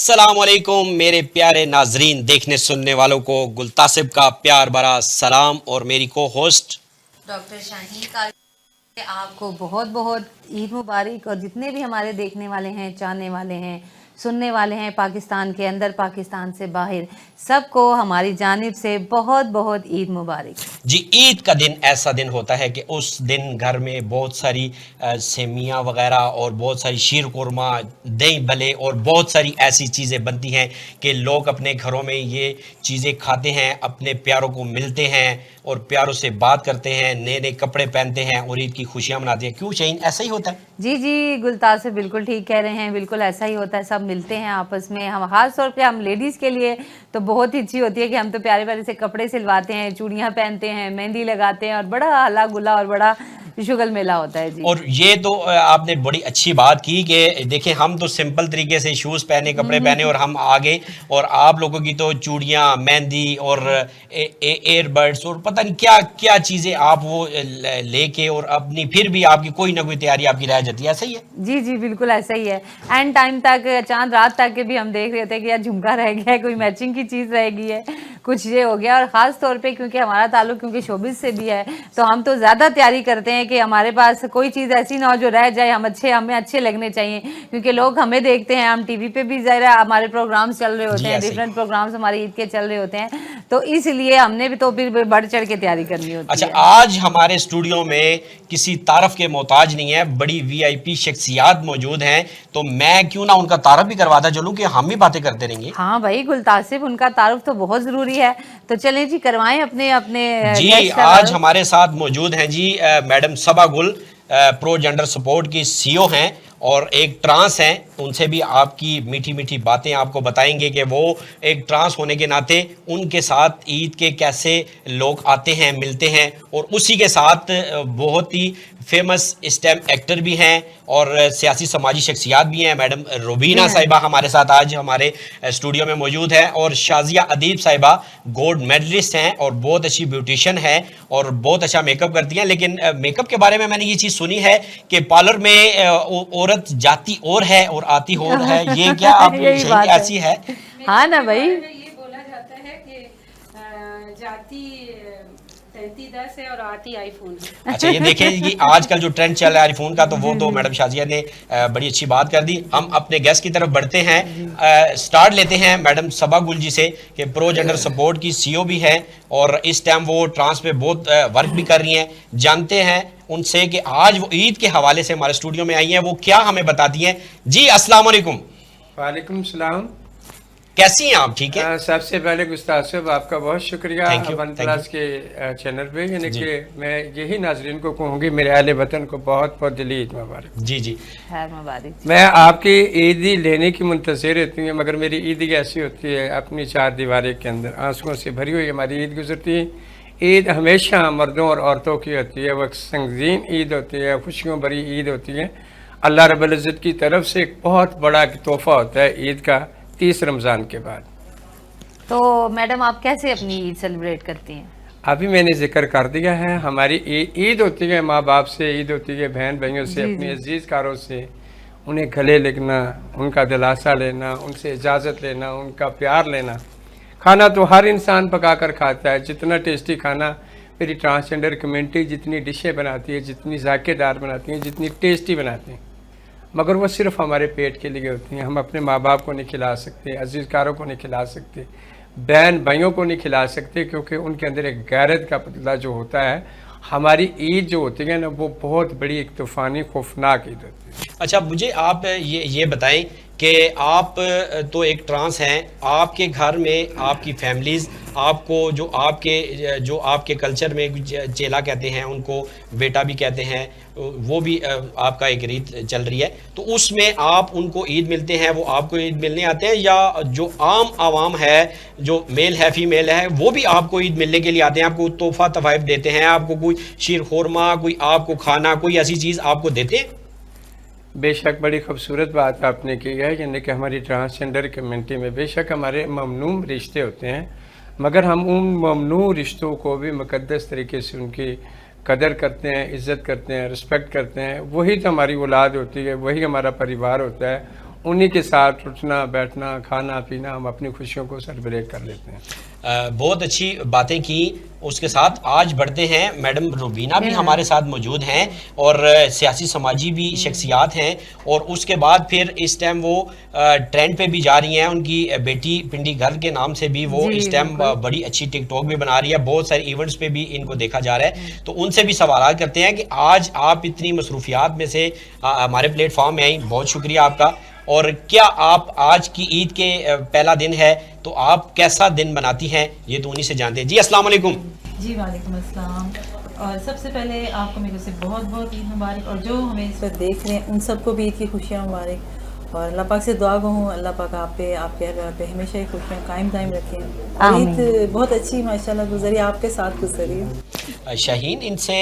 अस्सलामुअलैकुम मेरे प्यारे नाजरीन, देखने सुनने वालों को गुलतासिब का प्यार भरा सलाम और मेरी को होस्ट डॉक्टर शाहीन का आपको बहुत बहुत ईद मुबारक। और जितने भी हमारे देखने वाले हैं, चाहने वाले हैं, सुनने वाले हैं, पाकिस्तान के अंदर, पाकिस्तान से बाहर, सबको हमारी जानिब से बहुत बहुत ईद मुबारक जी। ईद का दिन ऐसा दिन होता है कि उस दिन घर में बहुत सारी सेमियाँ वगैरह और बहुत सारी शीर कुरमा, दही भले और बहुत सारी ऐसी चीज़ें बनती हैं कि लोग अपने घरों में ये चीज़ें खाते हैं, अपने प्यारों को मिलते हैं और प्यारों से बात करते हैं, नए नए कपड़े पहनते हैं और ईद की खुशियाँ मनाते हैं। क्यों शाहीन, ऐसा ही होता है? जी जी, गुलताज से बिल्कुल ठीक कह रहे हैं। बिल्कुल ऐसा ही होता है, सब मिलते हैं आपस में। हम खास तौर पे हम लेडीज़ के लिए तो बहुत ही अच्छी होती है कि हम तो प्यारे प्यारे से कपड़े सिलवाते हैं, चूड़ियाँ पहनते हैं, मेहंदी लगाते हैं और बड़ा हल्ला गुल्ला और बड़ा शुगल मेला होता है जी। और ये तो आपने बड़ी अच्छी बात की कि देखिए, हम तो सिंपल तरीके से शूज़ पहने, कपड़े पहने और हम आगे, और आप लोगों की तो चूड़ियाँ, मेहंदी और एयरबड्स और पता नहीं क्या क्या चीज़ें आप वो लेके, और अपनी फिर भी आपकी कोई ना कोई तैयारी आपकी रह जाती है। ऐसा ही है? जी जी, बिल्कुल ऐसा ही है। एंड टाइम तक, चांद रात तक के भी हम देख रहे होते हैं कि यार झुमका रह गया है, कोई मैचिंग की चीज़ रह गई है, कुछ ये हो गया। और ख़ास तौर पे क्योंकि हमारा ताल्लुक क्योंकि शोबिज़ से भी है, तो हम तो ज़्यादा तैयारी करते हैं कि हमारे पास कोई चीज़ ऐसी ना हो जो रह जाए। हमें अच्छे लगने चाहिए, क्योंकि लोग हमें देखते हैं, हम टीवी पे भी ज़रा हमारे प्रोग्राम्स चल रहे होते हैं, डिफरेंट प्रोग्राम्स हमारे ईद के चल रहे होते हैं, तो इसलिए हमने भी तो फिर बढ़ चढ़ के तैयारी करनी होती अच्छा, है। आज हमारे स्टूडियो में किसी तारफ के मोहताज नहीं है, बड़ी वीआईपी शख्सियात मौजूद हैं, तो मैं क्यों ना उनका तारफ भी करवाता चलूं कि हम भी बातें करते रहेंगे। हाँ भाई, गुलतासिब, उनका तारुफ तो बहुत ज़रूरी है, तो चलें जी, करवाएं अपने अपने जी। गेस्ट का आज तारुफ। हमारे साथ मौजूद हैं जी मैडम सबा गुल, प्रो जेंडर सपोर्ट की सीईओ हैं और एक ट्रांस हैं। उनसे भी आपकी मीठी मीठी बातें आपको बताएंगे कि वो एक ट्रांस होने के नाते उनके साथ ईद के कैसे लोग आते हैं, मिलते हैं, और उसी के साथ बहुत ही फेमस स्टेम एक्टर भी हैं और सियासी समाजी शख्सियात भी हैं। मैडम रुबीना साहिबा हमारे साथ आज हमारे स्टूडियो में मौजूद हैं, और शाजिया अदीब साहिबा गोल्ड मेडलिस्ट हैं और बहुत अच्छी ब्यूटिशियन है और बहुत अच्छा मेकअप करती हैं। लेकिन मेकअप के बारे में मैंने ये चीज़ सुनी है कि पार्लर में औरत जाती और है और आती और है, ये क्या आप यही बात ऐसी है? हाँ ना भाई, ये बोला जाता है कि जाती 3310 है और आती आईफोन है। अच्छा, ये देखें कि आजकल जो ट्रेंड चल रहा है आईफोन का, तो वो तो मैडम शाजिया ने बड़ी अच्छी बात कर दी। हम अपने गेस्ट की तरफ बढ़ते हैं, स्टार्ट लेते हैं मैडम सबा गुल जी से कि प्रो जेंडर सपोर्ट की सीईओ भी हैं और इस टाइम वो ट्रांस पे बहुत वर्क भी कर रही हैं। जानते हैं उनसे कि आज वो ईद के हवाले से हमारे स्टूडियो में आई हैं, वो क्या हमें बताती हैं। जी अस्सलाम वालेकुम। वालेकुम सलाम। कैसी हैं आप? ठीक है। सबसे पहले गुस्ताद साहब, आपका बहुत शुक्रिया वन प्लस के चैनल पे, यानी कि मैं यही नाजरीन को कहूँगी, मेरे अहले वतन को बहुत बहुत दिली ईद मुबारक। जी जी, खैर मुबारक। मैं आपकी ईदी लेने की मुंतज़िर रहती हूँ, मगर मेरी ईदी ऐसी होती है, अपनी चार दीवारी के अंदर आंसुओं से भरी हुई हमारी ईद गुजरती है। ईद हमेशा मर्दों और औरतों की होती है, वह संगीन ईद होती है, खुशियों भरी ईद होती है। अल्लाह रब्बुल इज़्ज़त की तरफ से एक बहुत बड़ा तोहफ़ा होता है ईद का, 30 रमज़ान के बाद। तो मैडम, आप कैसे अपनी ईद सेलिब्रेट करती हैं? अभी मैंने जिक्र कर दिया है, हमारी ईद होती है माँ बाप से, ईद होती है बहन भाइयों से, अपने अजीज़ कारों से, उन्हें गले लगना, उनका दिलासा लेना, उनसे इजाज़त लेना, उनका प्यार लेना। खाना तो हर इंसान पका कर खाता है, जितना टेस्टी खाना मेरी ट्रांसजेंडर कम्युनिटी जितनी डिशें बनाती है, जितनी जायकेदार बनाती हैं, जितनी टेस्टी बनाती हैं, मगर वो सिर्फ हमारे पेट के लिए होती हैं। हम अपने माँ बाप को नहीं खिला सकते, अजीज़कारों को नहीं खिला सकते, बहन भाइयों को नहीं खिला सकते, क्योंकि उनके अंदर एक गैरत का पतला जो होता है। हमारी ईद जो होती है ना, वो बहुत बड़ी एक तूफ़ानी खौफनाक ईद होती है। अच्छा, मुझे आप ये बताएं कि आप तो एक ट्रांस हैं, आपके घर में आपकी फैमिलीज़ आपको जो आपके कल्चर में चेला कहते हैं, उनको बेटा भी कहते हैं, वो भी आपका एक रीत चल रही है, तो उसमें आप उनको ईद मिलते हैं, वो आपको ईद मिलने आते हैं, या जो आम आवाम है, जो मेल है फीमेल है, वो भी आपको ईद मिलने के लिए आते हैं, आपको तोहफा तोहफ़ देते हैं, आपको कोई शीर खुरमा, कोई आपको खाना, कोई ऐसी चीज़ आपको देते हैं? बेशक बड़ी खूबसूरत बात आपने की है, यानी कि हमारी ट्रांसजेंडर कम्युनिटी में बेशक हमारे ममनू रिश्ते होते हैं, मगर हम उन ममनू रिश्तों को भी मुक़द्दस तरीके से उनकी कदर करते हैं, इज़्ज़त करते हैं, रिस्पेक्ट करते हैं। वही तो हमारी औलाद होती है, वही हमारा परिवार होता है, उन्हीं के साथ उठना बैठना खाना पीना, हम अपनी खुशियों को सेलिब्रेट कर लेते हैं। बहुत अच्छी बातें की। उसके साथ आज बढ़ते हैं, मैडम रुबीना भी हमारे साथ मौजूद हैं और सियासी समाजी भी शख्सियात हैं, और उसके बाद फिर इस टाइम वो ट्रेंड पे भी जा रही हैं। उनकी बेटी पिंडी घर के नाम से भी वो इस टाइम बड़ी अच्छी टिकटॉक भी बना रही है, बहुत सारे इवेंट्स पे भी इनको देखा जा रहा है। तो उनसे भी सवाल करते हैं कि आज आप इतनी मसरूफियात में से हमारे प्लेटफॉर्म में आई, बहुत शुक्रिया आपका। और क्या आप आज की ईद के पहला दिन है तो आप कैसा दिन मनाती हैं, ये तो उन्हीं से जानते हैं। जी अस्सलाम वालेकुम। जी वालेकुम अस्सलाम। और सबसे पहले आपको मेरे से बहुत बहुत ईद मुबारक, और जो हमें इस वक्त देख रहे हैं उन सबको भी ईद की खुशियाँ मुबारक। और अल्लाह पाक से दुआ गो हूँ, अल्लाह पाक आप पे, आपके घर पे हमेशा ही खुशियाँ कायम दायम रखें। आमीन। ईद बहुत अच्छी माशाल्लाह गुजरी, आपके साथ गुजरी है। शाहीन, इनसे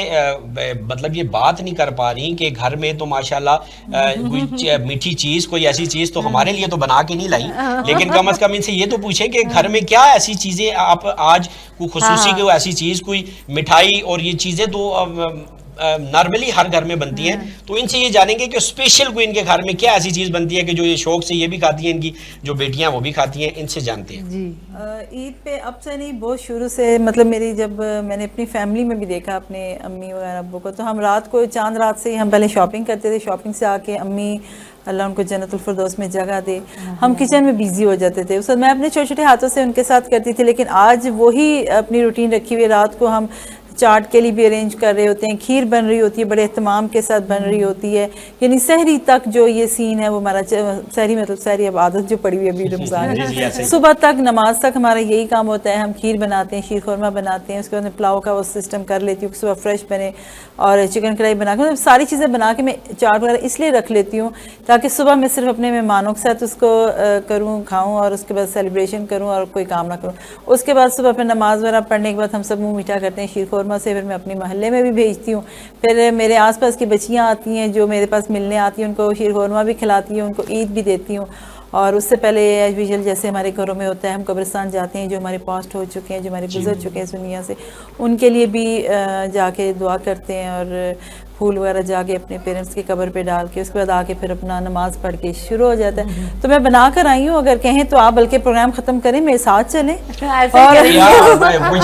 मतलब ये बात नहीं कर पा रही कि घर में तो माशाल्लाह कोई मीठी चीज़, कोई ऐसी चीज़ तो हमारे लिए तो बना के नहीं लाई, लेकिन कम से कम इनसे ये तो पूछें कि घर में क्या ऐसी चीज़ें आप आज कोई खुसूसी कोई ऐसी चीज़, कोई मिठाई, और ये चीज़ें तो नॉर्मली हर घर में बनती हैं, तो इनसे ये जानेंगे कि स्पेशल कोई इनके घर में क्या ऐसी चीज़ बनती है कि जो ये शौक से ये भी खाती हैं, इनकी जो बेटियां वो भी खाती हैं, इनसे जानते हैं। जी ईद पे अब से नहीं, बहुत शुरू से, मतलब मेरी जब मैंने अपनी फैमिली में भी देखा अपने अम्मी वगैरह अब्बू को, तो हम रात को चांद रात से ही हम पहले शॉपिंग करते थे। शॉपिंग से आके अम्मी, अल्लाह उनको जन्नतुल फिरदौस में जगह दे, हम किचन में बिजी हो जाते थे। उस वक्त मैं अपने छोटे छोटे हाथों से उनके साथ करती थी, लेकिन आज वही अपनी रूटीन रखी हुई है। रात को हम चाट के लिए भी अरेंज कर रहे होते हैं, खीर बन रही होती है, बड़े एहतमाम के साथ बन रही होती है। यानी सहरी तक जो ये सीन है वो हमारा, सहरी मतलब सहरी अब आदत जो पड़ी हुई है अभी रमज़ान, सुबह तक नमाज तक हमारा यही काम होता है। हम खीर बनाते हैं, शीर खुरमा बनाते हैं, उसके बाद पुलाव का वो सिस्टम कर लेती हूँ, सुबह फ्रेश बने, और चिकन कढ़ाई बना के, सारी चीज़ें बना के मैं चाट वगैरह इसलिए रख लेती हूँ ताकि सुबह मैं सिर्फ अपने मेहमानों के साथ उसको करूँ, खाऊँ, और उसके बाद सेलिब्रेशन करूँ और कोई काम ना करूँ। उसके बाद सुबह फिर नमाज वगैरह पढ़ने के बाद हम सब मुँह मीठा करते हैं शीर खुरमा से, फिर मैं अपने मोहल्ले में भी भेजती हूँ। फिर मेरे आसपास की बच्चियाँ आती हैं जो मेरे पास मिलने आती हैं, उनको शीर खुरमा भी खिलाती हूँ, उनको ईद भी देती हूँ। और उससे पहले एज यूजुअल जैसे हमारे घरों में होता है, हम कब्रिस्तान जाते हैं, जो हमारे पास्ट हो चुके हैं, जो हमारे गुजर चुके हैं इस दुनिया से, उनके लिए भी जाके दुआ करते हैं, और फूल वगैरह जाके अपने पेरेंट्स की कब्र पे डाल के उसके बाद आके फिर अपना नमाज पढ़ के शुरू हो जाता है। तो मैं बना कर आई हूँ, अगर कहें तो आप बल्कि प्रोग्राम खत्म करें, मेरे साथ चलें। कुछ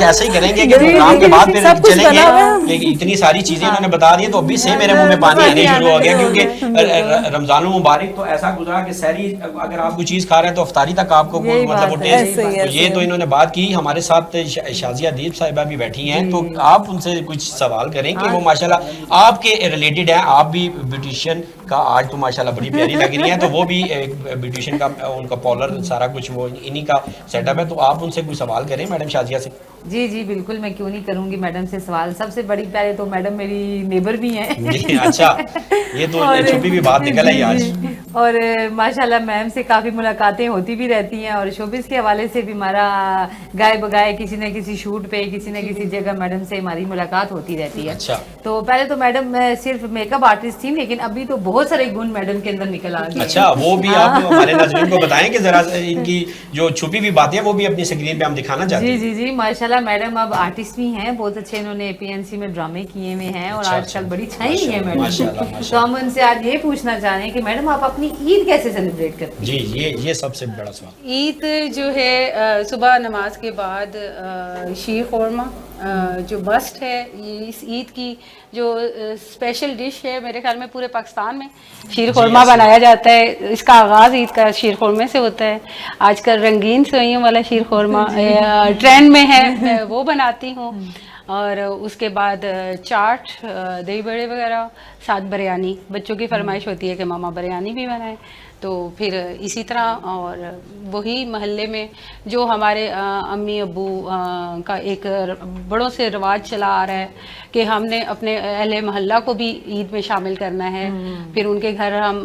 ऐसे ही करेंगे कि प्रोग्राम के बाद फिर चलेंगे। इतनी सारी चीजें इन्होंने बता दी तो अभी से मेरे मुंह में पानी आने शुरू हो गया, क्योंकि रमजान मुबारक तो ऐसा गुजरा कि सहरी अगर आप कोई चीज खा रहे हैं तो अफ्तारी तक आपको मतलब वो टेस्ट, तो ये तो इन्होंने बात की। हमारे साथ शाजिया दीप साहिबा भी बैठी हैं, तो आप उनसे कुछ सवाल करें कि वो माशाल्लाह आपके रिलेटेड है। आप भी ब्यूटिशियन का आज तो माशाल्लाह बड़ी प्यारी लग रही हैं, तो वो भी ब्यूटिशियन का उनका पार्लर सारा कुछ वो इन्हीं का सेटअप है, तो आप उनसे कोई सवाल करें मैडम शाजिया से। जी जी बिल्कुल, मैं क्यों नहीं करूंगी मैडम से सवाल। सबसे बड़ी पहले तो मैडम मेरी नेबर भी हैं। अच्छा, ये तो छुपी भी बात निकल आई आज। और माशाल्लाह मैम से काफ़ी मुलाकातें होती भी रहती हैं, और शोबिस के हवाले से भी हमारा गाए बगाए किसी न किसी शूट पे, किसी न किसी जगह मैडम से हमारी मुलाकात होती रहती है। अच्छा, तो पहले तो मैडम सिर्फ मेकअप आर्टिस्ट थी, लेकिन अभी तो बहुत सारे गुण मैडम के अंदर निकल आ गए। अच्छा, वो भी आप हमारे नाज़रीन को बताएं कि जरा इनकी जो छुपी हुई बातें हैं वो भी अपनी स्क्रीन पे हम दिखाना चाहते हैं। जी जी जी माशाल्लाह मैडम अब आर्टिस्ट भी हैं, बहुत अच्छे इन्होंने पीएनसी में ड्रामे किए हुए हैं, और आजकल बड़ी छाई है मैडम। तो हम उनसे आज ये पूछना चाह रहे हैं कि मैडम आप अपनी ईद कैसे सेलिब्रेट करती हैं? जी, ये सबसे बड़ा सवाल। ईद जो है सुबह नमाज के बाद शीर खुरमा जो मस्ट है, ये इस ईद की जो स्पेशल डिश है मेरे ख्याल में पूरे पाकिस्तान में शीर खुरमा बनाया जाता है। इसका आगाज़ ईद का शीर खुरमे से होता है। आजकल रंगीन सेवइयों वाला शीर खुरमा ट्रेंड में है, मैं वो बनाती हूँ। और उसके बाद चाट, दही बड़े वगैरह, साथ बिरयानी। बच्चों की फरमाइश होती है कि मामा बिरयानी भी बनाएं, तो फिर इसी तरह। और वही मोहल्ले में जो हमारे अम्मी अब्बू का एक बड़ों से रिवाज चला आ रहा है कि हमने अपने अहले मोहल्ला को भी ईद में शामिल करना है। फिर उनके घर हम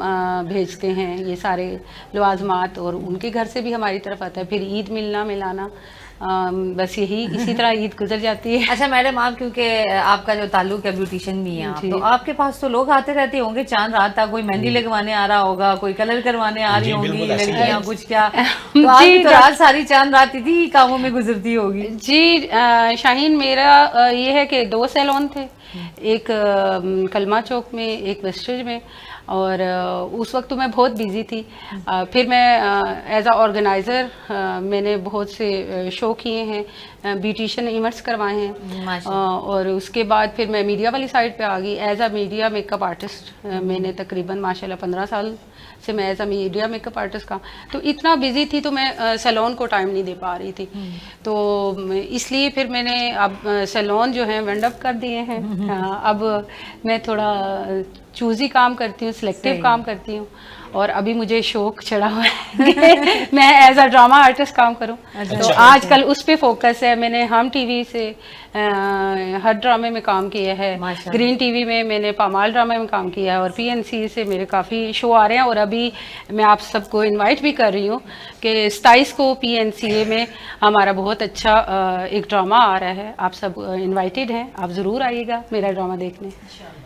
भेजते हैं ये सारे लवाजमात, और उनके घर से भी हमारी तरफ आता है। फिर ईद मिलना मिलाना, बस यही इसी तरह ईद गुजर जाती है। अच्छा मैडम, आप क्योंकि आपका जो ताल्लुक है ब्यूटिशियन भी है आप, तो आपके पास तो लोग आते रहते होंगे चांद रात तक, कोई मेहंदी लगवाने आ रहा होगा, कोई कलर करवाने आ रही होंगी लड़कियां कुछ क्या, तो आपकी तो रात सारी चांद रात इसी कामों में गुजरती होगी। जी शाहीन, मेरा ये है कि 2 सैलून थे, एक कलमा चौक में, एक वेस्टेज में। और उस वक्त तो मैं बहुत बिज़ी थी। फिर मैं एज अ ऑर्गेनाइज़र मैंने बहुत से शो किए हैं, ब्यूटिशियन इवेंट्स करवाए हैं, और उसके बाद फिर मैं मीडिया वाली साइड पे आ गई as a media makeup artist. मैंने तकरीबन माशाल्लाह 15 साल से मैं as a media makeup artist का, तो इतना बिजी थी तो मैं सैलून को टाइम नहीं दे पा रही थी, तो इसलिए फिर मैंने अब सैलून जो है वाइंड अप कर दिए हैं। अब मैं थोड़ा चूज़ी काम करती हूँ, सिलेक्टिव काम करती हूँ, और अभी मुझे शौक चढ़ा हुआ है कि मैं एज अ ड्रामा आर्टिस्ट काम करूं। तो आजकल उस पे फोकस है। मैंने हम टीवी से हर ड्रामे में काम किया है, ग्रीन टीवी में मैंने पामाल ड्रामे में काम किया है, और पीएनसी से मेरे काफ़ी शो आ रहे हैं। और अभी मैं आप सबको इनवाइट भी कर रही हूँ कि 27 को पीएनसीए में हमारा बहुत अच्छा एक ड्रामा आ रहा है। आप सब इनवाइटेड हैं, आप ज़रूर आइएगा मेरा ड्रामा देखने।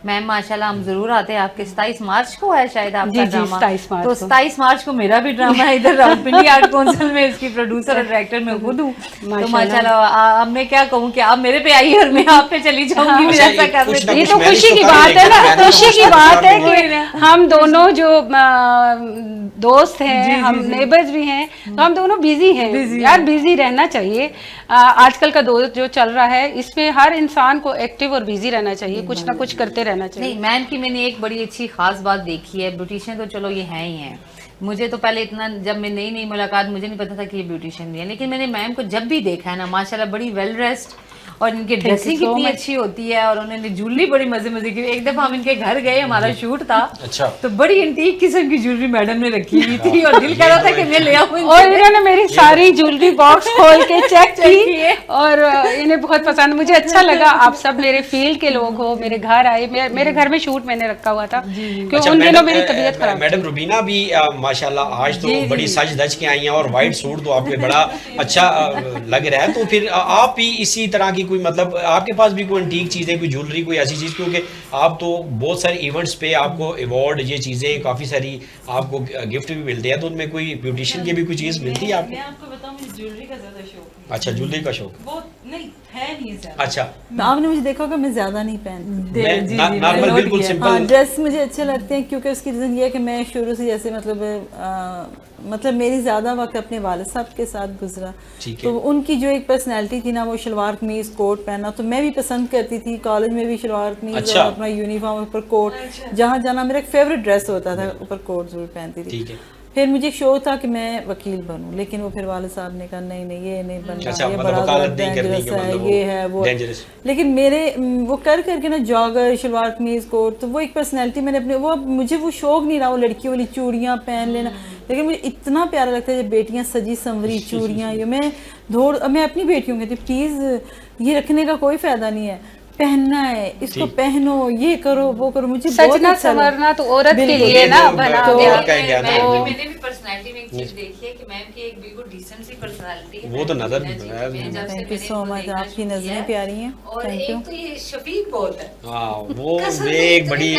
मैम माशाल्लाह हम जरूर आते हैं। आपके 27 मार्च को है शायद आपका जी, ड्रामा? 27 मार्च तो को। 27 मार्च को मेरा भी ड्रामा है इधर रावलपिंडी आर्ट काउंसिल में, इसकी प्रोड्यूसर और डायरेक्टर मैं खुद हूँ। तो माशाल्लाह अब मैं क्या कहूँ कि आप मेरे पे आई और मैं आप पे चली जाऊंगी। अच्छा, ऐसा कर कुछ रहे ना थे। ये कुछ तो मैनेज खुशी तो की कर बात है लेंगे, ना, मैनेज खुशी तो की कर बात है लेंगे। कि हम दोनों जो दोस्त हैं, हम नेबर्स भी हैं, तो हम दोनों बिजी हैं। यार बिजी रहना चाहिए। आजकल का दौर जो चल रहा है इसमें हर इंसान को एक्टिव और बिजी रहना चाहिए, कुछ ना कुछ करते रहना चाहिए। नहीं, मैम की मैंने एक बड़ी अच्छी खास बात देखी है, ब्यूटिशियन तो चलो ये है ही है। मुझे तो पहले इतना, जब मैं नई मुलाकात, मुझे नहीं पता था कि ये ब्यूटिशियन भी है, लेकिन मैंने मैम को जब भी देखा है ना माशाल्लाह बड़ी वेल ड्रेस्ड, और इनकी ड्रेसिंग so कितनी much. अच्छी होती है, और उन्होंने ज्वेलरी बड़ी मजे की। एक दफा हम इनके घर गए, हमारा शूट था, अच्छा। तो बड़ी एंटीक किस्म की ज्वेलरी मैडम ने रखी हुई थी, और दिल कर रहा था कि मैं ले आऊं। और इन्होंने मेरी सारी ज्वेलरी बॉक्स खोल के चेक की, और इन्हें बहुत पसंद, मुझे अच्छा लगा। आप सब मेरे फील्ड के लोग हो, मेरे घर आए, मेरे घर में शूट मैंने रखा हुआ था क्योंकि अच्छा, उन दिनों मेरी तबीयत खराब मैडम रुबीना भी माशाल्लाह आज तो बड़ी सज धज के आई हैं, और वाइट सूट तो आप पे बड़ा अच्छा लग रहा है। तो फिर आप भी इसी तरह की कोई, मतलब आपके पास भी कोई एंटीक चीज़ें, कोई ज्वेलरी, कोई ऐसी चीज़, क्योंकि आप तो बहुत सारे इवेंट्स पे आपको अवार्ड, ये चीज़ें काफ़ी सारी आपको गिफ्ट भी मिलते हैं, तो उनमें कोई ब्यूटिशियन की भी कोई चीज़ मिलती है आपको? मैं आपको बताऊं, मुझे ज्वेलरी का ज्यादा शौक है। अच्छा, ज्वेलरी का शौक। वो नहीं है, नहीं ज्यादा। अच्छा, आपने मुझे देखा होगा मैं ज्यादा नहीं पहनती। नॉर्मल बिल्कुल सिंपल ड्रेस मुझे अच्छे लगते हैं, क्योंकि उसकी रीज़न ये है कि मैं शुरू से जैसे मतलब मेरी ज़्यादा वक्त अपने वालिद साहब के साथ गुजरा, तो उनकी जो एक पर्सनैलिटी थी ना, वो शलवार कमीज कोट पहनना, तो मैं भी पसंद करती थी। कॉलेज में भी शलवार कमीज और अपना यूनिफॉर्म ऊपर कोट, जहाँ जाना मेरा एक फेवरेट ड्रेस होता था, ऊपर कोट जरूर पहनती थी। फिर मुझे शौक था कि मैं वकील बनूं, लेकिन वो फिर वाले साहब ने कहा नहीं नहीं ये नहीं बनना, ये बड़ा डेंजरस है, ये है वो। लेकिन मेरे वो कर करके ना जॉगर, शलवार कमीज कोट, तो वो एक पर्सनैलिटी मैंने अपने, वो मुझे वो शौक नहीं रहा वो लड़कियों वाली चूड़ियाँ पहन लेना, लेकिन मुझे इतना प्यारा लगता है जब बेटियाँ सजी संवरी चूड़ियाँ, ये मैं अपनी बेटियों कहती प्लीज़ ये रखने का कोई फ़ायदा नहीं है, पहनना है इसको, पहनो, ये करो वो करो। मुझे सजना संवरना तो औरत के लिए ना बना गया। मैंने भी पर्सनालिटी में एक चीज देखी है कि मैम की एक बिल्कुल डिसेंट सी पर्सनालिटी है, वो तो नजर थैंक यू सो मच, आपकी नजरें प्यारी हैं, और एक तो ये शफीक बहुत है, वो एक बड़ी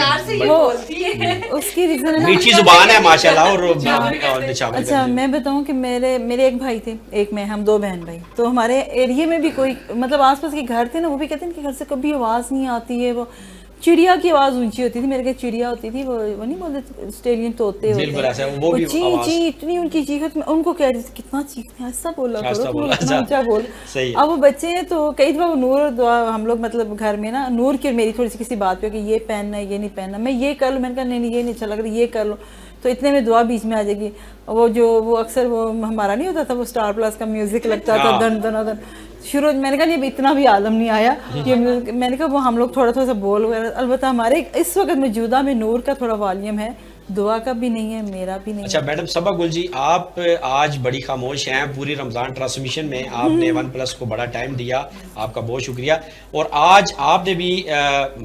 उसकी रीजन मीठी जुबान है माशाल्लाह। और अच्छा मैं बताऊं कि मेरे एक भाई थे, एक मैं, हम दो बहन भाई, तो हमारे एरिया में भी कोई मतलब आसपास के घर थे ना, वो भी कहते हैं कि घर से कभी आवाज़ नहीं आती है, वो चिड़िया की आवाज़ ऊंची होती थी, मेरे घर चिड़िया होती थी, वो नहीं बोलते स्टेलियन तोते होते हैं, वो ची ची इतनी उनकी चीख, मैं उनको कह रही थी कितना चीखते हैं, ऐसा बोला करो, इतना ऊंचा बोल। अब वो बच्चे हैं तो कई दफा नूर दुआ हम लोग मतलब घर में ना, नूर की मेरी थोड़ी सी किसी बात पे कि ये पहनना है ये नहीं पहनना, मैं ये कर लूँ, मैंने कहा नहीं ये नहीं अच्छा लग रहा, ये कर लो, तो इतने में दुआ बीच में आ जाएगी। वो अक्सर वो हमारा नहीं होता था, वो स्टार प्लस का म्यूजिक लगता था, दन दन दन शुरू, मैंने कहा ये इतना भी आलम नहीं आया ये, मैंने कहा वो हम लोग थोड़ा सा बोल वगैरह, अलबत्ता हमारे इस वक्त मौजूदा में नूर का थोड़ा वॉल्यूम है, दुआ का भी नहीं है, मेरा भी नहीं। अच्छा मैडम सबा गुल जी, आप आज बड़ी खामोश हैं पूरी रमज़ान ट्रांसमिशन में, आपने OnePlus को बड़ा टाइम दिया, आपका बहुत शुक्रिया। और आज आपने भी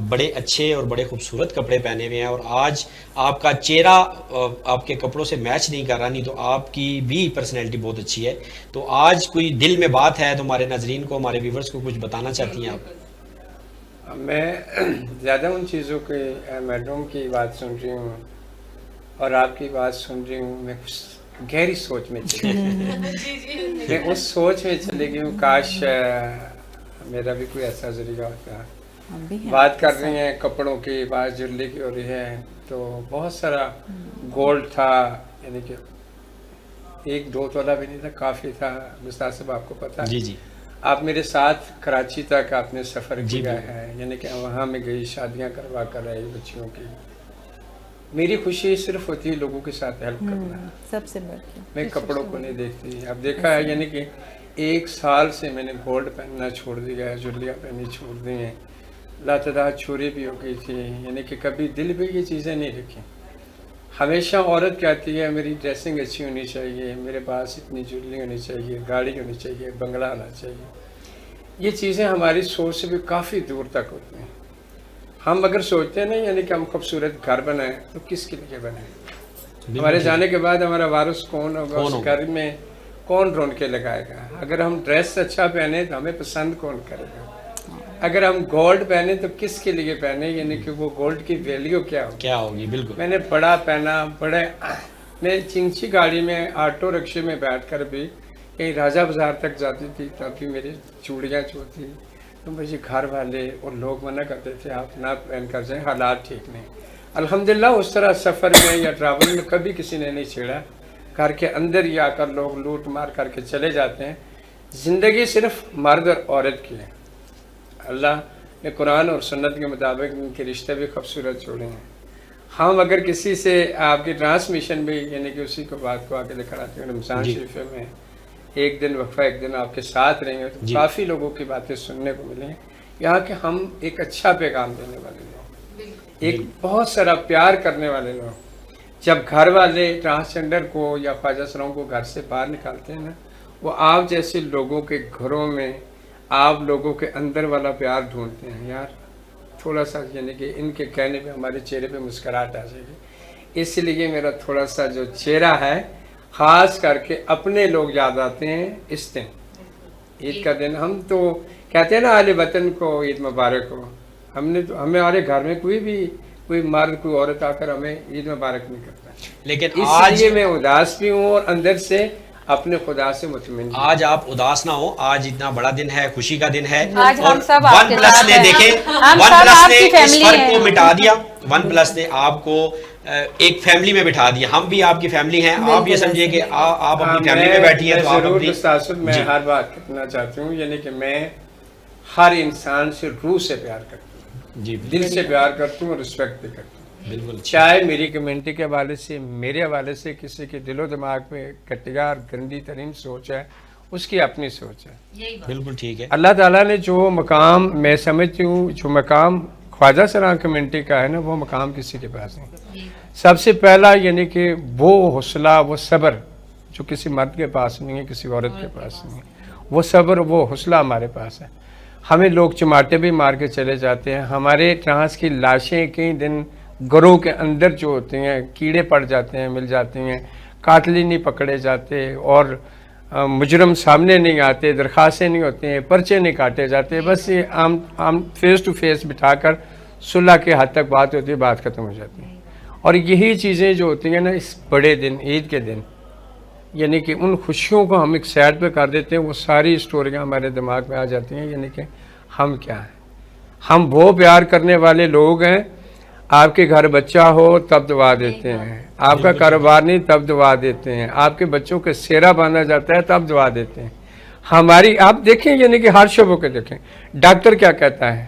बड़े अच्छे और बड़े खूबसूरत कपड़े पहने हुए हैं, और आज आपका चेहरा आपके कपड़ों से मैच नहीं कर रहा, नहीं तो आपकी भी पर्सनैलिटी बहुत अच्छी है। तो आज कोई दिल में बात है तो हमारे नाजरीन को, हमारे व्यूवर्स को कुछ बताना चाहती हैं आप? मैं ज़्यादा उन चीज़ों के मैडम की बात सुन रही हूँ और आपकी बात सुन रही हूँ, मैं गहरी सोच में चली मैं उस सोच में चली गई हूँ, काश मेरा भी कोई ऐसा जरिया होता हम भी हैं। बात कर रही हैं कपड़ों की, बात ज्वेलरी की हो रही है, तो बहुत सारा गोल्ड था, यानी कि 1-2 तोला भी नहीं था, काफ़ी था। मिस्तार साहब आपको पता है, जी जी आप मेरे साथ कराची तक आपने सफ़र जी, किया है, यानी कि वहाँ में गई, शादियाँ करवा कर आई बच्चियों की। मेरी खुशी सिर्फ होती है लोगों के साथ हेल्प करना, सबसे बढ़ मैं कपड़ों को नहीं देखती। अब देखा है, यानी कि 1 साल से मैंने गोल्ड पहनना छोड़ दिया है, ज्वेलरियाँ पहननी छोड़ दी हैं, लातदार चोरी भी हो गई थी, यानी कि कभी दिल पे ये चीज़ें नहीं रखी। हमेशा औरत कहती है मेरी ड्रेसिंग अच्छी होनी चाहिए, मेरे पास इतनी ज्वेलरी होनी चाहिए, गाड़ी होनी चाहिए, बंगला होना चाहिए। ये चीज़ें हमारी सोच से भी काफ़ी दूर तक होती हैं। हम अगर सोचते हैं ना, यानी कि हम खूबसूरत घर बनाएं, तो किसके लिए बनाएं? हमारे जाने के बाद हमारा वारिस कौन होगा, उस घर में कौन रौनकें लगाएगा? अगर हम ड्रेस अच्छा पहने तो हमें पसंद कौन करेगा? अगर हम गोल्ड पहने तो किसके लिए पहने, यानी कि वो गोल्ड की वैल्यू क्या होगी? बिल्कुल। मैंने बड़ा पहना, बड़े मैं चिंची गाड़ी में, ऑटो रिक्शे में बैठकर भी कहीं राजा बाजार तक जाती थी, तब भी मेरी चूड़ियाँ जो थी, तो मुझे घर वाले और लोग मना करते थे आप ना पहन कर जाएँ, हालात ठीक नहीं। अल्हम्दुलिल्लाह उस तरह सफ़र में या ट्रैवल में कभी किसी ने नहीं छेड़ा। घर के अंदर ही आकर लोग लूट मार करके चले जाते हैं। ज़िंदगी सिर्फ मर्द और औरत की है। अल्लाह ने कुरान और सुन्नत के मुताबिक इनके रिश्ते भी खूबसूरत जोड़े हैं। हम अगर किसी से आपकी ट्रांसमिशन में, यानी कि उसी को बात को आगे लेकर आते हैं, रमज़ान शरीफ में एक दिन वक्फा, एक दिन आपके साथ रहेंगे, तो काफ़ी लोगों की बातें सुनने को मिली। यहाँ के हम एक अच्छा पैगाम देने वाले लोग, एक बहुत सारा प्यार करने वाले लोग। जब घर वाले ट्रांसजेंडर को या ख्वाजा सरों को घर से बाहर निकालते हैं ना, वो आप जैसे लोगों के घरों में आप लोगों के अंदर वाला प्यार ढूंढते हैं। यार थोड़ा सा, यानी कि इनके कहने पे हमारे चेहरे पे मुस्कुराहट आ जाएगी। इसलिए मेरा थोड़ा सा जो चेहरा है, ख़ास करके अपने लोग याद आते हैं इस दिन, ईद का दिन। हम तो कहते हैं ना आले वतन को ईद मुबारक हो। हमने तो, हमारे घर में कोई मर्द कोई औरत आकर हमें ईद मुबारक नहीं करता, लेकिन इसलिए मैं उदास भी हूँ और अंदर से अपने खुदा से मुतमिन। आज आप उदास ना हो, आज इतना बड़ा दिन है, खुशी का दिन है। आज हम और सब वन आपके प्लस साथ ने हैं। देखे, हम वन सब प्लस ने आपकी इस फैमिली फर्क हैं। को मिटा दिया। वन प्लस ने आपको एक फैमिली में बिठा दिया। हम भी आपकी फैमिली हैं। आप ये समझिए कि आप अपनी फैमिली में बैठी हैं, तो आप जरूर अपनी मुस्तासिब, मैं हर बात करना चाहती हूँ, यानी कि मैं हर इंसान से रूह से प्यार करती हूँ, जी दिल से प्यार करती हूँ और रिस्पेक्ट भी करती हूँ। बिल्कुल। चाहे मेरी कम्युनिटी के हवाले से, मेरे हवाले से किसी के दिलो दिमाग में घटिया और गंदी तरीन सोच है, उसकी अपनी सोच है। बिल्कुल ठीक है। अल्लाह ताला ने जो मकाम, मैं समझती हूँ जो मकाम ख्वाजा सरां कम्युनिटी का है ना, वो मकाम किसी के पास नहीं। सबसे पहला यानी कि वो हौसला, वो सब्र जो किसी मर्द के पास नहीं है, किसी औरत के पास नहीं है, वो सब्र, वो हौसला हमारे पास है। हमें लोग चमाटे भी मार के चले जाते हैं। हमारे ट्रांस की लाशें कई दिन घरों के अंदर जो होती हैं, कीड़े पड़ जाते हैं, मिल जाती हैं, कातली नहीं पकड़े जाते और मुजरम सामने नहीं आते, दरखास्तें नहीं होती हैं, पर्चे नहीं काटे जाते। बस ये आम फेस टू फेस बिठाकर सुलह के हद तक बात होती है, बात खत्म हो जाती है। और यही चीज़ें जो होती हैं ना, इस बड़े दिन, ईद के दिन, यानी कि उन खुशियों को हम एक साइड पे कर देते हैं, वो सारी स्टोरियाँ हमारे दिमाग में आ जाती हैं। यानी कि हम क्या हैं? हम वो प्यार करने वाले लोग हैं। आपके घर बच्चा हो तब दुआ देते हैं, आपका कारोबार नहीं तब दुआ देते हैं, आपके बच्चों के सेहरा बांधा जाता है तब दुआ देते हैं। हमारी आप देखें, यानी कि हर शोबों के देखें, डॉक्टर क्या कहता है,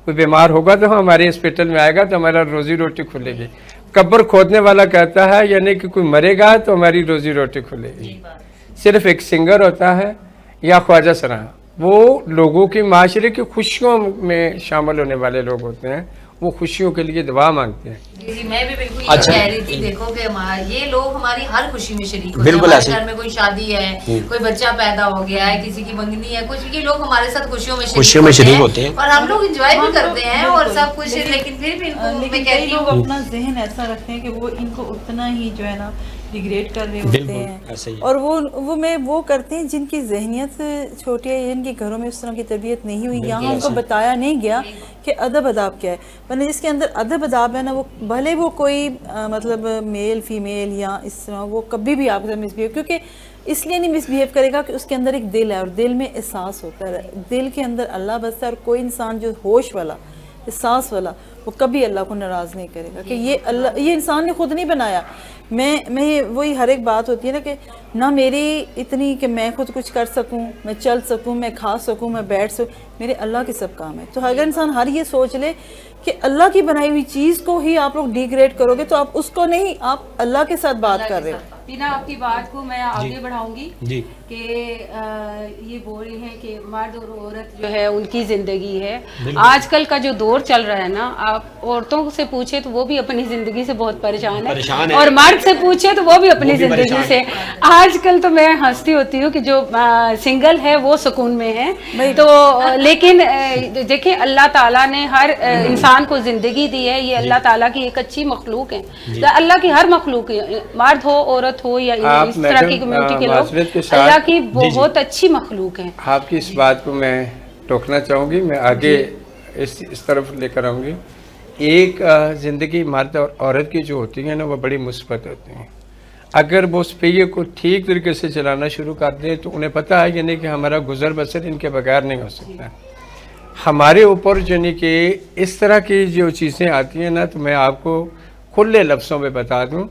कोई बीमार होगा तो हमारे हॉस्पिटल में आएगा तो हमारा रोजी रोटी खुलेगी। कब्र खोदने वाला कहता है यानी कि कोई मरेगा तो हमारी रोजी रोटी खुलेगी। सिर्फ एक सिंगर होता है या ख्वाजा सरां, वो लोगों की माशरे की खुशियों में शामिल होने वाले लोग होते हैं, वो खुशियों के लिए दुआ मांगते हैं। जी, मैं भी बिल्कुल अच्छा। ये कह रही थी, देखो कि ये लोग हमारी हर खुशी में शरीक होते हैं। बिल्कुल हमारे ऐसे। घर में कोई शादी है, कोई बच्चा पैदा हो गया है, किसी की मंगनी है, कुछ भी, लोग हमारे साथ खुशियों में शरीक होते हैं। और हम लोग एंजॉय भी करते हैं और सब कुछ, लेकिन फिर भी इनको मैं लेकिन कई कहती लोग हूँ अपना जहन ऐसा रखते हैं कि वो इनको उतना ही जो है ना रिग्रेट कर रहे होते बिल्कुल, ऐसे ही हैं। है। और वो करते हैं जिनकी जहनियत छोटी है, जिनके घरों में उस तरह की तरबियत नहीं हुई, यहाँ उनको बताया नहीं गया कि अदब अदाब क्या है। वरना जिसके अंदर अदब अदाब है ना, वो भले वो कोई मतलब मेल फीमेल या इस तरह, वो कभी भी आपके साथ मिसबिहेव, क्योंकि इसलिए नहीं मिसबिहेव करेगा कि उसके अंदर एक दिल है और दिल में एहसास होता है, दिल के अंदर अल्लाह बसता है। और कोई इंसान जो होश वाला एहसास वाला, वो कभी अल्लाह को नाराज़ नहीं करेगा कि ये अल्लाह, ये इंसान ने खुद नहीं बनाया। मैं वही हर एक बात होती है ना कि ना मेरी इतनी कि मैं खुद कुछ कर सकूं, मैं चल सकूं, मैं खा सकूं, मैं बैठ सकूं, मेरे अल्लाह के सब काम है। तो अगर इंसान हर ये सोच ले कि अल्लाह की बनाई हुई चीज़ को ही आप लोग डिग्रेड करोगे तो आप उसको नहीं, आप अल्लाह के साथ बात कर रहे हो। बिना आपकी बात को मैं आगे बढ़ाऊंगी जी कि ये बोल रही हैं कि मर्द और औरत जो है उनकी ज़िंदगी है। आजकल का जो दौर चल रहा है ना, आप औरतों से पूछे तो वो भी अपनी ज़िंदगी से बहुत परेशान है, और मर्द से पूछे तो वो भी अपनी ज़िंदगी से। आजकल तो मैं हंसती होती हूँ कि जो सिंगल है वो सुकून में है। तो लेकिन देखिए अल्लाह ताला ने हर इंसान को ज़िंदगी दी है, ये अल्लाह ताला की एक अच्छी मखलूक है। तो अल्लाह की हर मखलूक, मर्द हो औरत हो या इस तरह की कम्युनिटी के लोग, अल्लाह की बहुत अच्छी मखलूक है। आपकी इस बात को मैं टोकना चाहूँगी, मैं आगे इस तरफ लेकर आऊँगी। एक ज़िंदगी मर्द और औरत की जो होती है ना, वो बड़ी मुस्बत होती हैं। अगर वो उस पहिए को ठीक तरीके से चलाना शुरू कर दें तो उन्हें पता है यानी कि हमारा गुजर बसर इनके बगैर नहीं हो सकता। हमारे ऊपर यानी कि इस तरह की जो चीज़ें आती हैं ना, तो मैं आपको खुले लफ्ज़ों में बता दूं,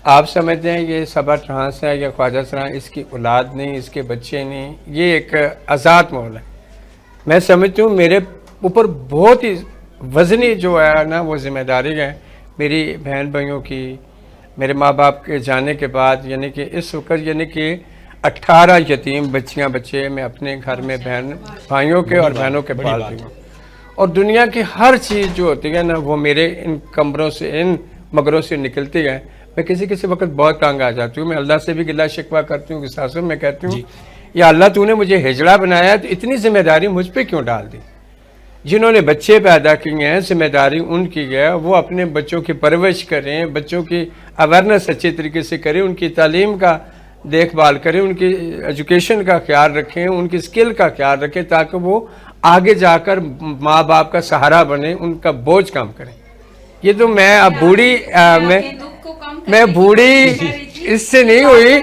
आप समझते हैं ये सबा ट्रांस है या ख्वाजा सरा, इसकी औलाद नहीं, इसके बच्चे नहीं, ये एक आज़ाद माहौल है। मैं समझती हूँ मेरे ऊपर बहुत ही वज़नी जो है ना वो ज़िम्मेदारी है मेरी बहन भाइयों की, मेरे माँ बाप के जाने के बाद, यानी कि इस वक्त यानी कि 18 यतीम बच्चियाँ बच्चे मैं अपने घर में बहन भाइयों के और बहनों के पालती हूँ। और दुनिया की हर चीज़ जो होती है ना वो मेरे इन कमरों से, इन मगरों से निकलती है। मैं किसी वक्त बहुत तंग आ जाती हूँ, मैं अल्लाह से भी गिला शिकवा करती हूँ, सासुर में कहती हूँ या अल्लाह तूने मुझे हिजड़ा बनाया तो इतनी जिम्मेदारी मुझ पे क्यों डाल दी। जिन्होंने बच्चे पैदा किए हैं जिम्मेदारी उनकी है, वो अपने बच्चों की परवरिश करें, बच्चों की अवेयरनेस अच्छे तरीके से करें, उनकी तालीम का देखभाल करें, उनकी एजुकेशन का ख्याल रखें, उनकी स्किल का ख्याल रखें, ताकि वो आगे जाकर माँ बाप का सहारा बने, उनका बोझ कम करें। ये तो मैं अब बूढ़ी मैं बूढ़ी इससे नहीं हुई,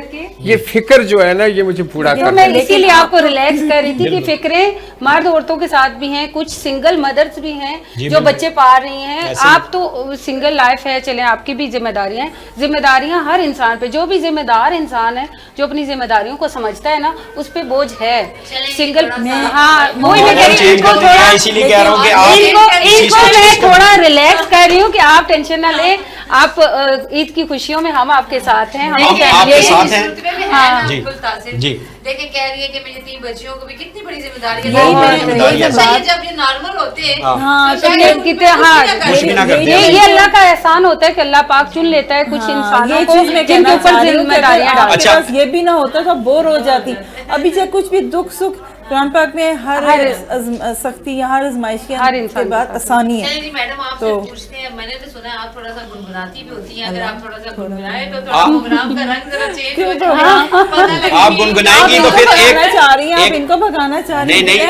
ये फिक्र जो है ना ये मुझे पूरा तो मैं इसीलिए आपको रिलैक्स कर रही थी कि फिक्रें मर्द औरतों के साथ भी हैं, कुछ सिंगल मदर्स भी हैं जो बच्चे पाल रही हैं। आप तो सिंगल लाइफ है, चले आपकी भी जिम्मेदारियां हैं। जिम्मेदारियां हर इंसान पे, जो भी जिम्मेदार इंसान है, जो अपनी जिम्मेदारियों को समझता है ना, उस पे बोझ है। सिंगल हाँ वो इनको मैं थोड़ा रिलैक्स कर रही हूँ कि आप टेंशन ना ले। आप ईद की खुशियों में हम आपके साथ हैं, हम आपके साथ हैं। हाँ जी जी देखिए कह रही है कि मेरी 3 बच्चियों को भी कितनी बड़ी जिम्मेदारी है। जब ये नॉर्मल होते हैं ये अल्लाह का एहसान होता है कि अल्लाह पाक चुन लेता है कुछ इंसानों को जिनके ऊपर जिम्मेदारियां डालता है। अच्छा ये भी ना होता तो बोर हो जाती। अभी चाहे कुछ भी दुख सुख कुरान पाक में हर सख्ती, हर आजमाइश के बाद आसानी है। चलिए जी मैडम आपसे पूछते हैं, मैंने तो सुना है आप थोड़ा सा गुनगुनाती भी होती हैं, अगर आप थोड़ा सा गुनगुनाए तो प्रोग्राम का रंग जरा चेंज हो जाए। आप गुनगुनाएंगी तो फिर आप इनको भगाना चाह रही हैं। नहीं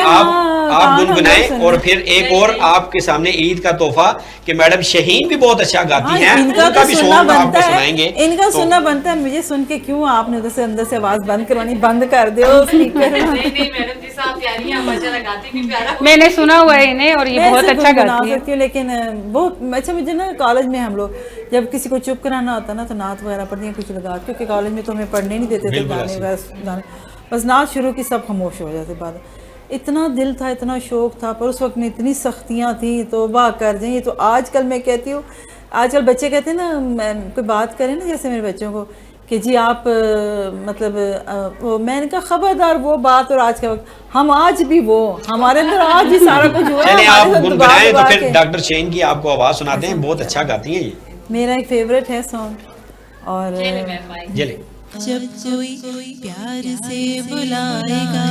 आप गुनगुनाएं और फिर एक और आपके सामने ईद का तोहफा कि मैडम शहीन भी बहुत अच्छा गाती हैं, इनका भी सुनना बनता है, इनका सुनना बनता है। मुझे सुन के क्यों आपने उधर से अंदर से आवाज बंद करवानी, बंद कर दो स्पीकर। मैंने सुना हुआ है इन्हें और ये बहुत अच्छा गाती है। लेकिन वो अच्छा, मुझे ना कॉलेज में हम लोग जब किसी को चुप कराना होता ना तो नात वगैरह पढ़ती हैं कुछ लगा, क्योंकि कॉलेज में तो हमें पढ़ने नहीं देते थे गाने, बस नात शुरू की सब खामोश हो जाते। बाद इतना दिल था, इतना शौक था, पर उस वक्त में इतनी सख्तियाँ थी, तो वाह कर जाइए। तो आजकल मैं कहती हूँ, आजकल बच्चे कहते हैं ना, कोई बात करें ना जैसे मेरे बच्चों को कि जी आप मतलब वो, मैंने कहा खबरदार वो बात और आज का वक्त, हम आज भी वो हमारे अंदर आज भी सारा कुछ हुआ है। चलिए आप गुनगुनाएं तो फिर डॉक्टर शहीन की आपको आवाज सुनाते हैं, बहुत अच्छा गाती हैं ये। मेरा एक फेवरेट है सॉन्ग। और जब कोई प्यार से बुलाएगा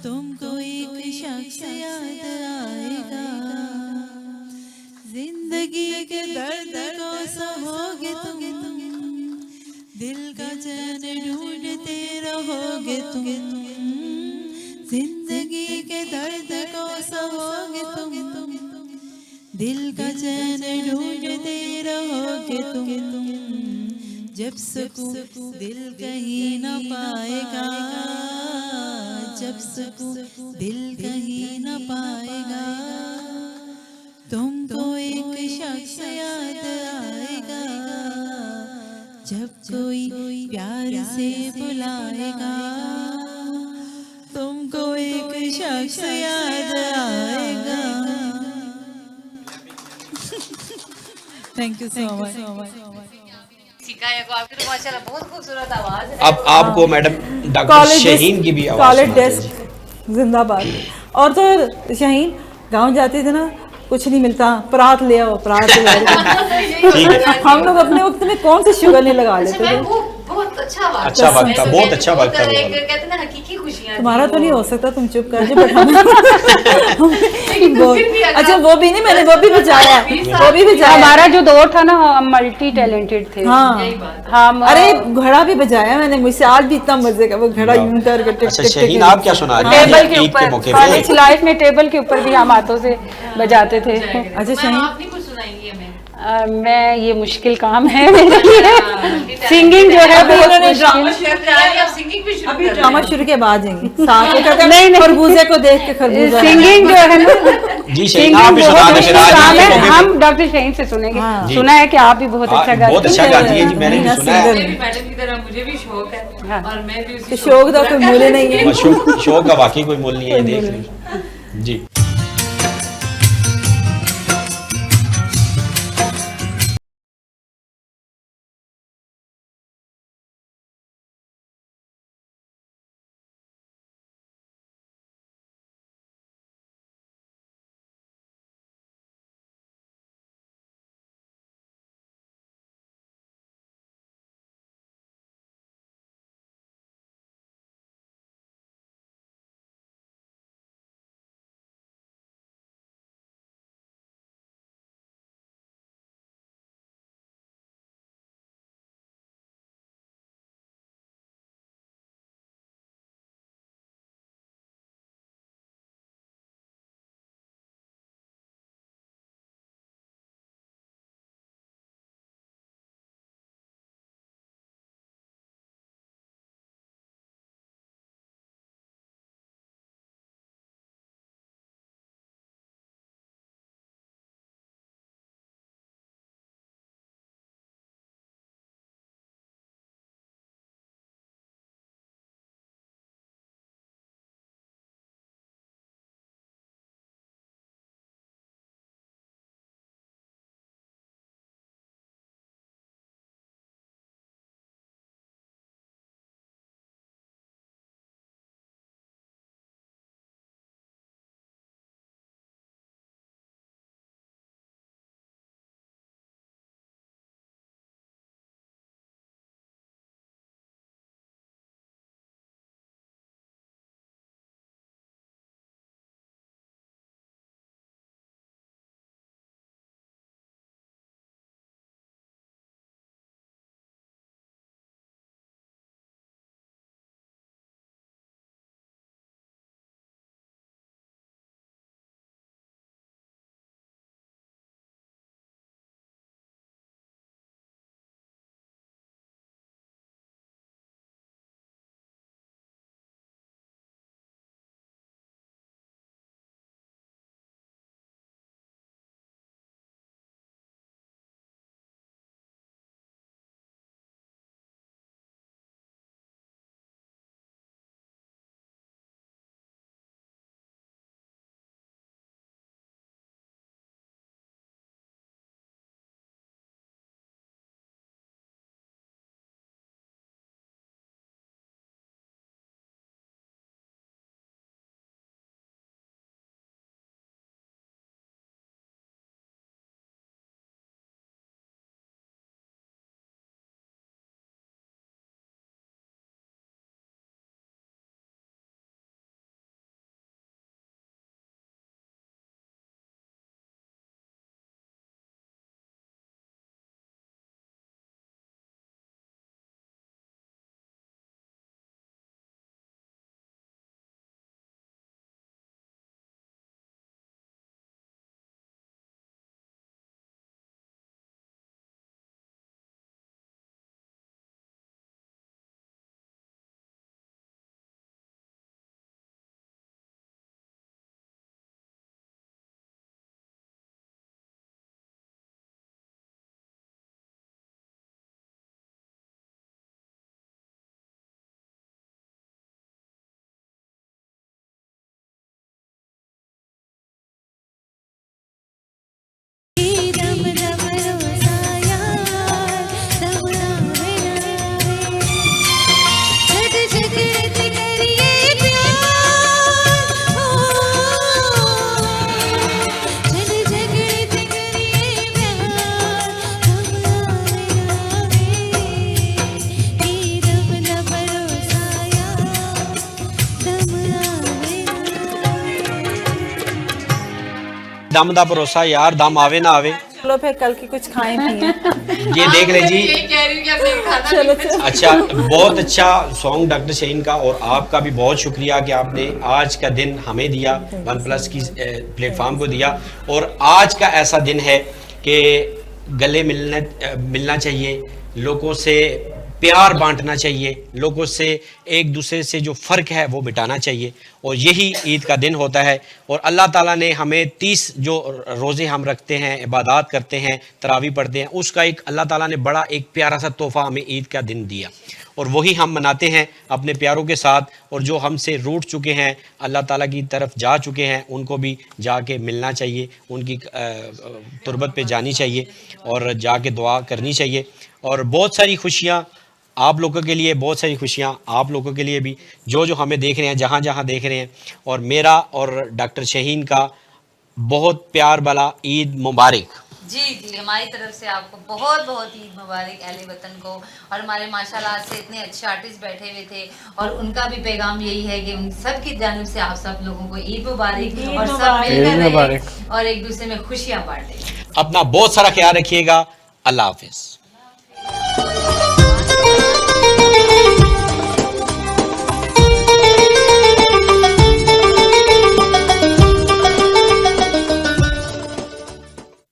तुमको एक शख्स याद आएगा, जिंदगी के दर्द को सहोगे तुम, दिल का चैन ढूंढते रहोगे तुम, जिंदगी के दर्द को सहोगे तुम, दिल का चैन ढूंढते रहोगे तुम, जब सुकून दिल कहीं न पाएगा, जब सुकून दिल कहीं न पाएगा। तुमको एक शख्स याद आएगा जब कोई प्यार से बुलाएगा, तुमको एक शख्स याद आएगा। Thank you so much. सीखा है को आपकी तो माशाल्लाह बहुत खूबसूरत आवाज है। अब आपको मैडम डॉक्टर कॉलेज शहीन की भी आवाज कॉलेज सुनाते हैं डेस्क जिंदाबाद। और तो शहीन गांव जाते थे ना, कुछ नहीं मिलता, परात ले आओ, परात ले आओ। ठीक है। हम लोग अपने वक्त में कौन सी शुगर नहीं लगा अच्छा लेते मैं थे। वो बहुत अच्छा वक्त अच्छा वक्त था, बहुत अच्छा वक्त था वो एक वाला। कहते हैं ना हकीकी खुशियां तुम्हारा थी तो नहीं वो। हो सकता, तुम चुप कर जो बैठा। लेकिन फिर भी अगर अच्छा वो भी नहीं, मैंने वो भी बजाया, वो भी बजाया। हमारा जो दौर था ना, हम मल्टी टैलेंटेड थे। हाँ यही बात हम अरे घड़ा भी बजाया मैंने, मुझसे आज भी इतना मजे का वो घड़ा यूं कर के अच्छा शहीन आप क्या सुना रहे हैं टेबल के ईद के ऊपर मौके कॉलेज पे? लाइफ में टेबल के ऊपर भी हम हाथों से बजाते थे। अच्छा मैम शहीन आप नहीं कुछ सुनाएंगी हमें? मैं ये मुश्किल काम है मेरे लिए। सिंगिंग जो है अभी बहुत उन्होंने मुश्किल। बस कर रहे हैं, आप सिंगिंग भी शुरू अभी कर ड्रामा शुरू के बाद जाएंगे साथ में कहते हैं, नहीं, नहीं। खरबूजे को देख के खरबूजा सिंगिंग जो है ना, जी शहीन आप भी सुना बहुत दे फिर मुश्किल आज काम ईद के है। मौके हम डॉक्टर शहीन से सुनेंगे। हाँ। सुना है कि आप भी बहुत पे। अच्छा हाँ, गाते बहुत अच्छा गाती है जी, मैंने भी सुना है। मुझे भी मैडम की तरह मुझे भी शौक है हाँ। और मैं भी उसी तो शौक का कोई मूल्य नहीं है। शो का वाकई कोई मोल नहीं है, ये देख लीजिए जी। दम दा भरोसा यार, दम आवे ना आवे। चलो फिर कल की कुछ खाएं पिए। ये देख ले जी। यही कह रही हूँ कि अब नहीं खाना चलो पीना चलो। अच्छा, बहुत अच्छा सॉन्ग डॉक्टर शहीन का, और आपका भी बहुत शुक्रिया कि आपने आज का दिन हमें दिया, वन प्लस की प्लेटफॉर्म को दिया। और आज का ऐसा दिन है कि गले मिलना चाहिए, लोगों से प्यार बांटना चाहिए, लोगों से एक दूसरे से जो फ़र्क है वो मिटाना चाहिए, और यही ईद का दिन होता है। और अल्लाह ताला ने हमें 30 जो रोज़े हम रखते हैं, इबादत करते हैं, तरावी पढ़ते हैं, उसका एक अल्लाह ताला ने बड़ा एक प्यारा सा तोहफ़ा हमें ईद का दिन दिया, और वही हम मनाते हैं अपने प्यारों के साथ। और जो हमसे रूठ चुके हैं, अल्लाह ताला की तरफ जा चुके हैं, उनको भी जाके मिलना चाहिए, उनकी तुरबत पे जानी चाहिए और जाके दुआ करनी चाहिए। और बहुत सारी खुशियाँ आप लोगों के लिए, बहुत सारी खुशियाँ आप लोगों के लिए भी, जो हमें देख रहे हैं, जहाँ जहाँ देख रहे हैं। और मेरा और डॉक्टर शहीन का बहुत प्यार वाला ईद मुबारक। जी जी, हमारी तरफ से आपको बहुत बहुत ईद मुबारक अहले वतन को। और हमारे माशाल्लाह आज से इतने अच्छे आर्टिस्ट बैठे हुए थे, और उनका भी पैगाम यही है कि उन सब की जानिब से आप सब लोगों को ईद मुबारक, और सब मिलकर रहें और एक दूसरे में खुशियाँ बांटें। अपना बहुत सारा ख्याल रखिएगा। अल्लाह हाफिज़।